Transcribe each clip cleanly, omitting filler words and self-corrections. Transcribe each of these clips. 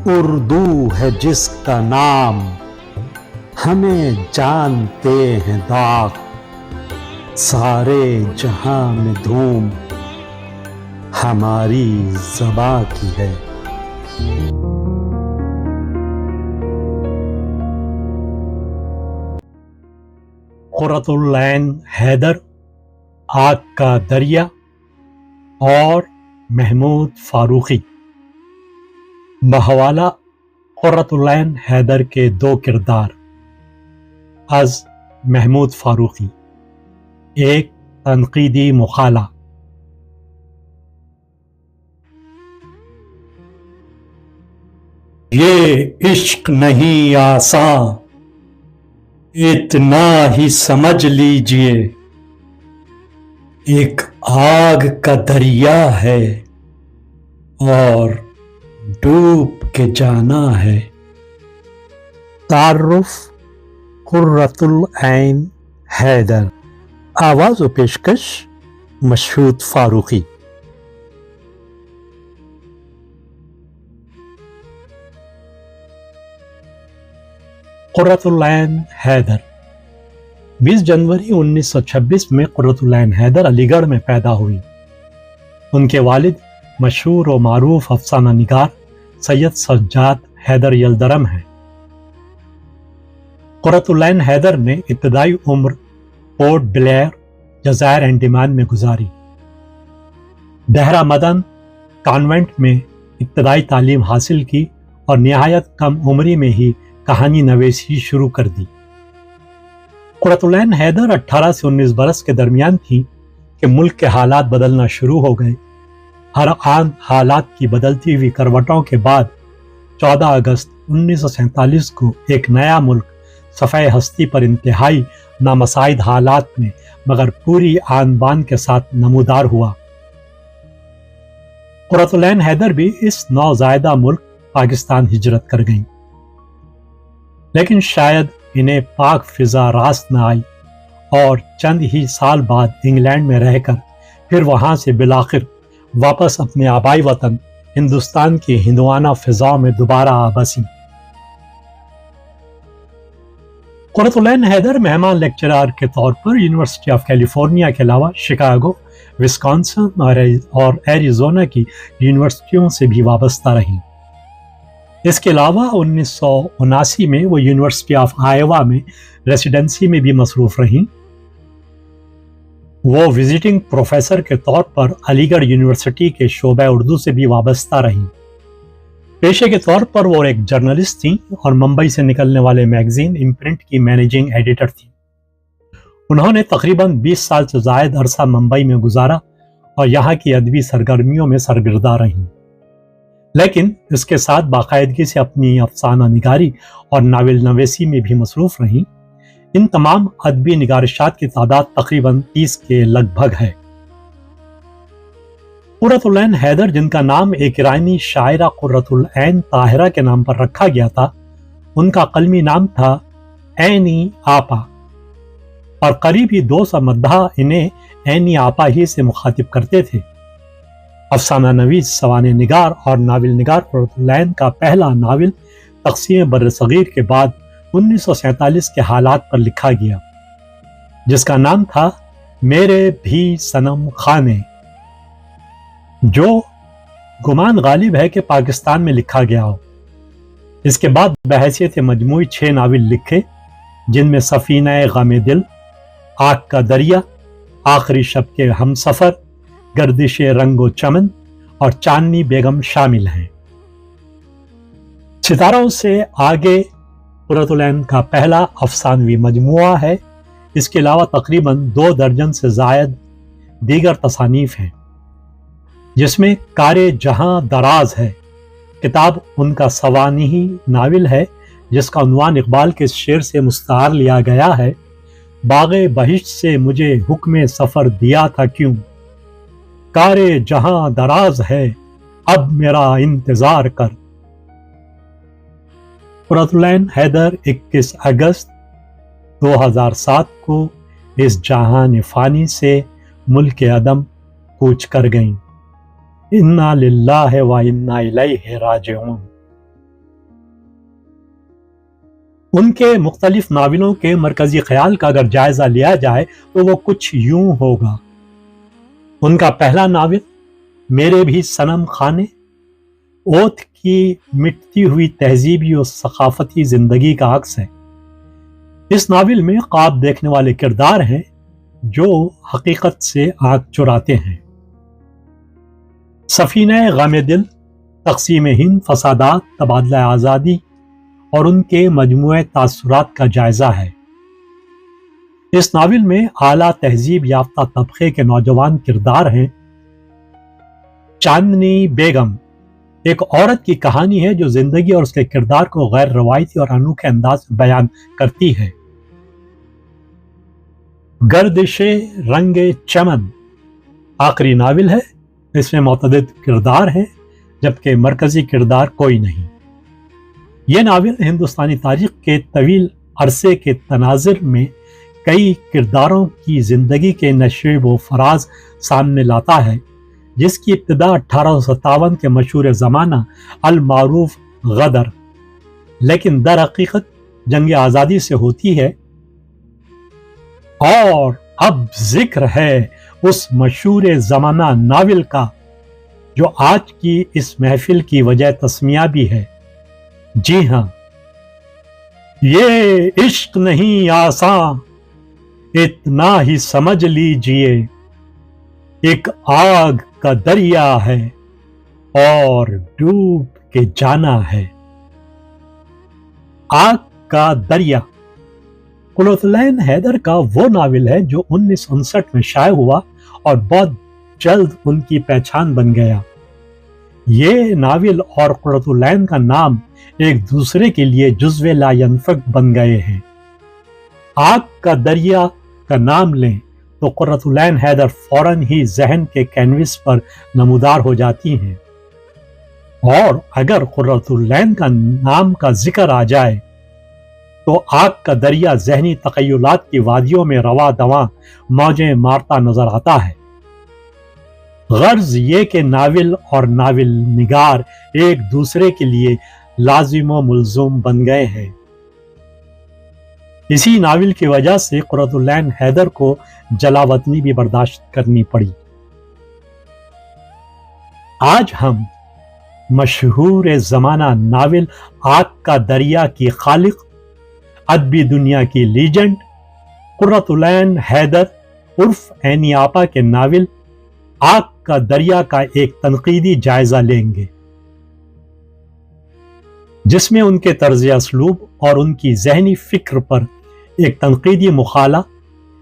اردو ہے جس کا نام، ہمیں جانتے ہیں داغ، سارے جہاں میں دھوم ہماری زباں کی ہے۔ قرۃ العین حیدر، آگ کا دریا اور محمود فاروقی۔ بحوالہ قرۃ العین حیدر کے دو کردار از محمود فاروقی، ایک تنقیدی مقالہ۔ یہ عشق نہیں آساں، اتنا ہی سمجھ لیجئے، ایک آگ کا دریا ہے اور ڈوب کے جانا ہے۔ تعارف قرۃ العین حیدر، آواز و پیشکش مشہود فاروقی۔ قرۃ العین حیدر 20 جنوری 1926 میں قرۃ العین حیدر علی گڑھ میں پیدا ہوئی۔ ان کے والد مشہور و معروف افسانہ نگار سید سجاد حیدر یلدرم ہیں۔ قرۃ العین حیدر نے ابتدائی عمر پورٹ بلیئر، جزائر انڈیمان میں گزاری۔ دہرہ مدن کانوینٹ میں ابتدائی تعلیم حاصل کی اور نہایت کم عمری میں ہی کہانی نویسی شروع کر دی۔ قرۃ العین حیدر 18 سے 19 برس کے درمیان تھی کہ ملک کے حالات بدلنا شروع ہو گئے۔ ہر آن حالات کی بدلتی ہوئی کروٹوں کے بعد 14 اگست 1947 کو ایک نیا ملک صفحۂ ہستی پر انتہائی نامساعد حالات میں مگر پوری آن بان کے ساتھ نمودار ہوا۔ قرۃ العین حیدر بھی اس نوزائیدہ ملک پاکستان ہجرت کر گئیں، لیکن شاید انہیں پاک فضا راست نہ آئی اور چند ہی سال بعد انگلینڈ میں رہ کر پھر وہاں سے بالآخر واپس اپنے آبائی وطن ہندوستان کی ہندوانہ فضاؤں میں دوبارہ آ بسیں۔ قرۃ العین حیدر مہمان لیکچرار کے طور پر یونیورسٹی آف کیلیفورنیا کے علاوہ شکاگو، وسکانسن اور ایریزونا کی یونیورسٹیوں سے بھی وابستہ رہیں۔ اس کے علاوہ 1979 میں وہ یونیورسٹی آف آئیوا میں ریسیڈنسی میں بھی مصروف رہیں۔ وہ وزٹنگ پروفیسر کے طور پر علی گڑھ یونیورسٹی کے شعبہ اردو سے بھی وابستہ رہیں۔ پیشے کے طور پر وہ ایک جرنلسٹ تھیں اور ممبئی سے نکلنے والے میگزین امپرنٹ کی مینیجنگ ایڈیٹر تھیں۔ انہوں نے تقریباً 20 سال سے زائد عرصہ ممبئی میں گزارا اور یہاں کی ادبی سرگرمیوں میں سرگرداں رہیں، لیکن اس کے ساتھ باقاعدگی سے اپنی افسانہ نگاری اور ناول نویسی میں بھی مصروف رہیں۔ ان تمام ادبی نگارشات کی تعداد تقریباً 30 کے لگ بھگ ہے۔ قرۃ العین حیدر، جن کا نام ایک ایرانی شاعرہ قرۃ العین طاہرہ کے نام پر رکھا گیا تھا، ان کا قلمی نام تھا عینی آپا، اور قریبی دوست اور مداح انہیں عینی آپا ہی سے مخاطب کرتے تھے۔ افسانہ نویس، سوانح نگار اور ناول نگار قرۃ العین کا پہلا ناول تقسیم برصغیر کے بعد 1947 کے حالات پر لکھا گیا، جس کا نام تھا میرے بھی صنم خانے، جو گمان غالب ہے کہ پاکستان میں لکھا گیا ہو۔ اس کے بعد بحیثیت مجموعی 6 ناول لکھے، جن میں سفینہ غم دل، آگ کا دریا، آخری شب کے ہم سفر، گردش رنگ و چمن اور چاندنی بیگم شامل ہیں۔ ستاروں سے آگے قرۃ العین کا پہلا افسانوی مجموعہ ہے۔ اس کے علاوہ تقریباً 2 درجن سے زائد دیگر تصانیف ہیں، جس میں کار جہاں دراز ہے کتاب ان کا سوانحی ناول ہے، جس کا عنوان اقبال کے شعر سے مستعار لیا گیا ہے: باغ بہشت سے مجھے حکم سفر دیا تھا کیوں، کار جہاں دراز ہے اب میرا انتظار کر۔ قرۃ العین حیدر 21 اگست 2007 کو اس جہان فانی سے ملک عدم کوچ کر گئیں۔ انا للہ و انا الیہ راجعون۔ ان کے مختلف ناولوں کے مرکزی خیال کا اگر جائزہ لیا جائے تو وہ کچھ یوں ہوگا۔ ان کا پہلا ناول میرے بھی صنم خانے اوتھ کی مٹتی ہوئی تہذیبی اور ثقافتی زندگی کا عکس ہے۔ اس ناول میں خواب دیکھنے والے کردار ہیں جو حقیقت سے آنکھ چراتے ہیں۔ سفینہ غم دل تقسیم ہند، فسادات، تبادلہ آزادی اور ان کے مجموعہ تاثرات کا جائزہ ہے۔ اس ناول میں اعلیٰ تہذیب یافتہ طبقے کے نوجوان کردار ہیں۔ چاندنی بیگم ایک عورت کی کہانی ہے جو زندگی اور اس کے کردار کو غیر روایتی اور انوکھے انداز میں بیان کرتی ہے۔ گردش رنگ چمن آخری ناول ہے۔ اس میں متعدد کردار ہیں جبکہ مرکزی کردار کوئی نہیں۔ یہ ناول ہندوستانی تاریخ کے طویل عرصے کے تناظر میں کئی کرداروں کی زندگی کے نشیب و فراز سامنے لاتا ہے، جس کی ابتدا 1857 کے مشہور زمانہ المعروف غدر لیکن در حقیقت جنگ آزادی سے ہوتی ہے، اور اب ذکر ہے اس مشہور زمانہ ناول کا جو آج کی اس محفل کی وجہ تسمیہ بھی ہے۔ جی ہاں، یہ عشق نہیں آساں اتنا ہی سمجھ لیجئے، ایک آگ کا دریا ہے اور ڈوب کے جانا ہے۔ آگ کا دریا قرۃ العین حیدر کا وہ ناول ہے جو 1959 میں شائع ہوا اور بہت جلد ان کی پہچان بن گیا۔ یہ ناول اور قرۃ العین کا نام ایک دوسرے کے لیے جزو لا ینفک بن گئے ہیں۔ آگ کا دریا کا نام لیں تو قرۃ العین حیدر فوراً ہی ذہن کے کینوس پر نمودار ہو جاتی ہیں، اور اگر قرۃ العین کا نام کا ذکر آ جائے تو آگ کا دریا ذہنی تخیلات کی وادیوں میں رواں دواں موجیں مارتا نظر آتا ہے۔ غرض یہ کہ ناول اور ناول نگار ایک دوسرے کے لیے لازم و ملزوم بن گئے ہیں۔ اسی ناول کی وجہ سے قرۃ العین حیدر کو جلاوطنی بھی برداشت کرنی پڑی۔ آج ہم مشہور زمانہ ناول آگ کا دریا کی خالق، ادبی دنیا کی لیجنڈ قرۃ العین حیدر عرف عینی آپا کے ناول آگ کا دریا کا ایک تنقیدی جائزہ لیں گے، جس میں ان کے طرز اسلوب اور ان کی ذہنی فکر پر ایک تنقیدی مقالہ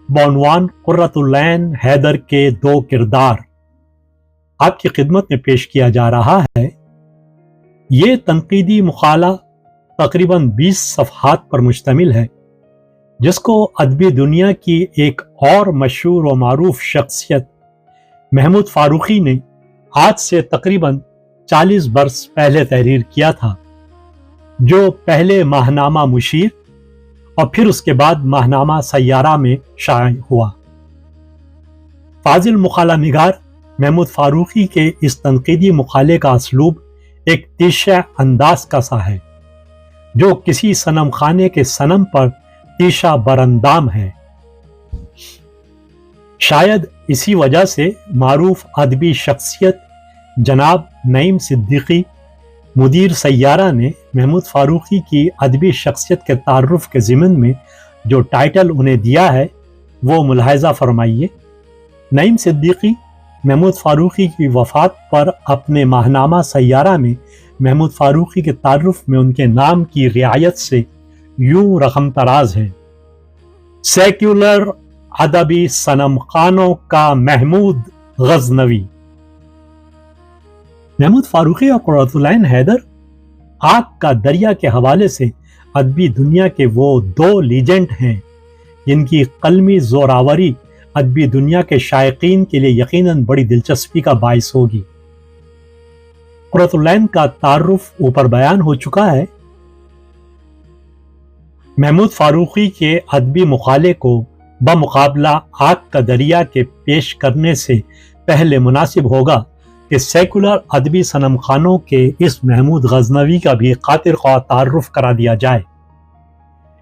بعنوان قرۃ العین حیدر کے دو کردار آپ کی خدمت میں پیش کیا جا رہا ہے۔ یہ تنقیدی مقالہ تقریباً 20 صفحات پر مشتمل ہے، جس کو ادبی دنیا کی ایک اور مشہور و معروف شخصیت محمود فاروقی نے آج سے تقریباً 40 برس پہلے تحریر کیا تھا، جو پہلے ماہنامہ مشیر اور پھر اس کے بعد ماہنامہ سیارہ میں شائع ہوا۔ فاضل مقالہ نگار محمود فاروقی کے اس تنقیدی مقالے کا اسلوب ایک تیشہ انداز کا سا ہے، جو کسی صنم خانے کے صنم پر تیشہ براندام ہے۔ شاید اسی وجہ سے معروف ادبی شخصیت جناب نعیم صدیقی مدیر سیارہ نے محمود فاروقی کی ادبی شخصیت کے تعارف کے ضمن میں جو ٹائٹل انہیں دیا ہے وہ ملاحظہ فرمائیے۔ نعیم صدیقی محمود فاروقی کی وفات پر اپنے ماہنامہ سیارہ میں محمود فاروقی کے تعارف میں ان کے نام کی رعایت سے یوں رقم تراز ہیں: سیکولر ادبی صنم خانوں کا محمود غزنوی۔ محمود فاروقی اور قرۃ العین حیدر آگ کا دریا کے حوالے سے ادبی دنیا کے وہ دو لیجنڈ ہیں جن کی قلمی زوراوری ادبی دنیا کے شائقین کے لیے یقیناً بڑی دلچسپی کا باعث ہوگی۔ قرۃ العین کا تعارف اوپر بیان ہو چکا ہے۔ محمود فاروقی کے ادبی مقالے کو بمقابلہ آگ کا دریا کے پیش کرنے سے پہلے مناسب ہوگا کہ سیکولر ادبی صنم خانوں کے اس محمود غزنوی کا بھی خاطر خواہ تعارف کرا دیا جائے۔